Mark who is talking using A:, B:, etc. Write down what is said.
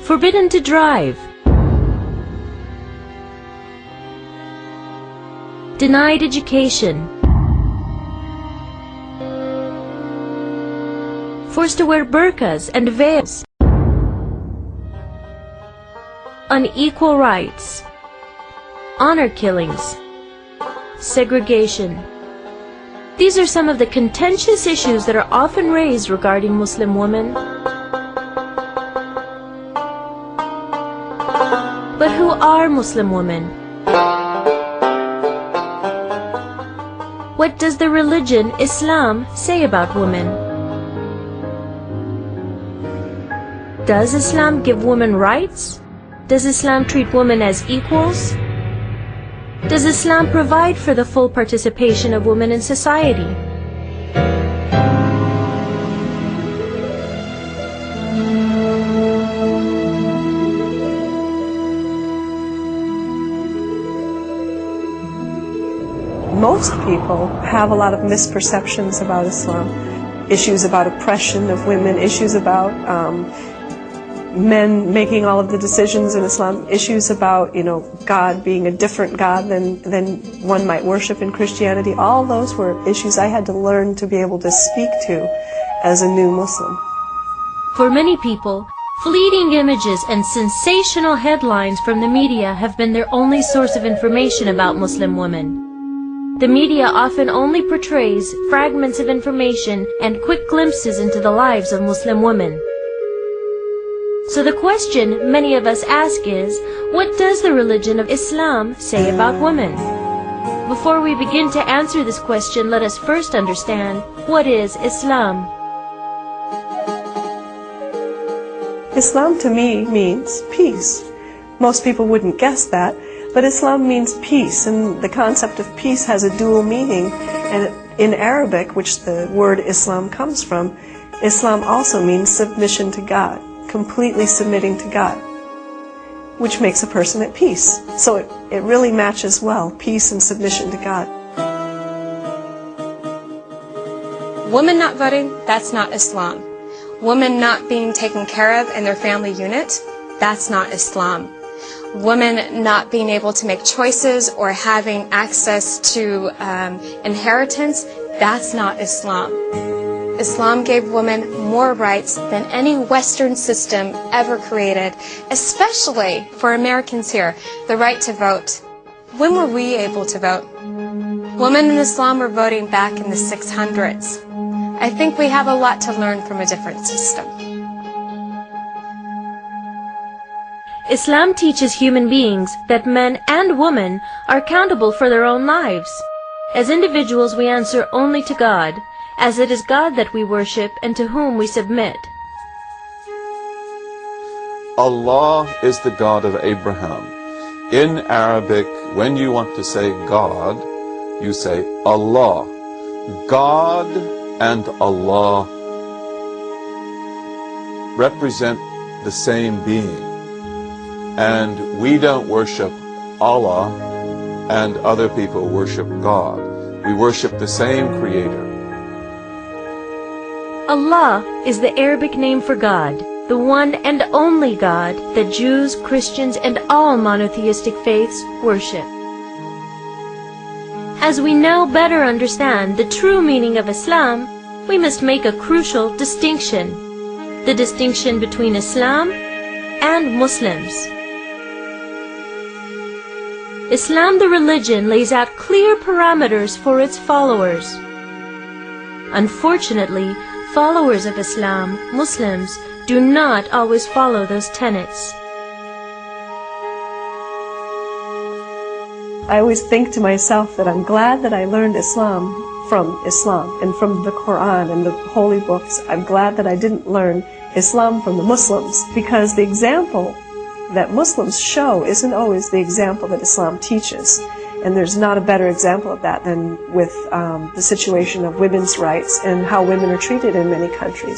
A: Forbidden to drive. Denied education. Forced to wear burqas and veils. Unequal rights. Honor killings. Segregation. These are some of the contentious issues that are often raised regarding Muslim women. But who are Muslim women? What does the religion Islam say about women? Does Islam give women rights? Does Islam treat women as equals? Does Islam provide for the full participation of women in society?
B: Most people have a lot of misperceptions about Islam. Issues about oppression of women, issues about men making all of the decisions in Islam, issues about, God being a different God than one might worship in Christianity. All those were issues I had to learn to be able to speak to as a new Muslim.
A: For many people, fleeting images and sensational headlines from the media have been their only source of information about Muslim women. The media often only portrays fragments of information and quick glimpses into the lives of Muslim women. So the question many of us ask is, what does the religion of Islam say about women? Before we begin to answer this question, let us first understand, what is Islam?
B: Islam to me means peace. Most people wouldn't guess that, but Islam means peace, and the concept of peace has a dual meaning. And in Arabic, which the word Islam comes from, Islam also means submission to God. Completely submitting to God, which makes a person at peace. So it really matches well, peace and submission to God.
C: Women not voting, that's not Islam. Women not being taken care of in their family unit, that's not Islam. Women not being able to make choices or having access to inheritance, that's not Islam. Islam gave women more rights than any Western system ever created, especially for Americans here, the right to vote. When were we able to vote? Women in Islam were voting back in the 600s. I think we have a lot to learn from a different system.
A: Islam teaches human beings that men and women are accountable for their own lives. As individuals, we answer only to God, as it is God that we worship and to whom we submit.
D: Allah is the God of Abraham. In Arabic, when you want to say God, you say Allah. God and Allah represent the same being. And we don't worship Allah and other people worship God. We worship the same Creator.
A: Allah is the Arabic name for God, the one and only God that Jews, Christians, and all monotheistic faiths worship. As we now better understand the true meaning of Islam, we must make a crucial distinction: the distinction between Islam and Muslims. Islam, the religion, lays out clear parameters for its followers. Unfortunately, followers of Islam, Muslims, do not always follow those tenets.
B: I always think to myself that I'm glad that I learned Islam and from the Quran and the holy books. I'm glad that I didn't learn Islam from the Muslims, because the example that Muslims show isn't always the example that Islam teaches. And there's not a better example of that than with the situation of women's rights and how women are treated in many countries.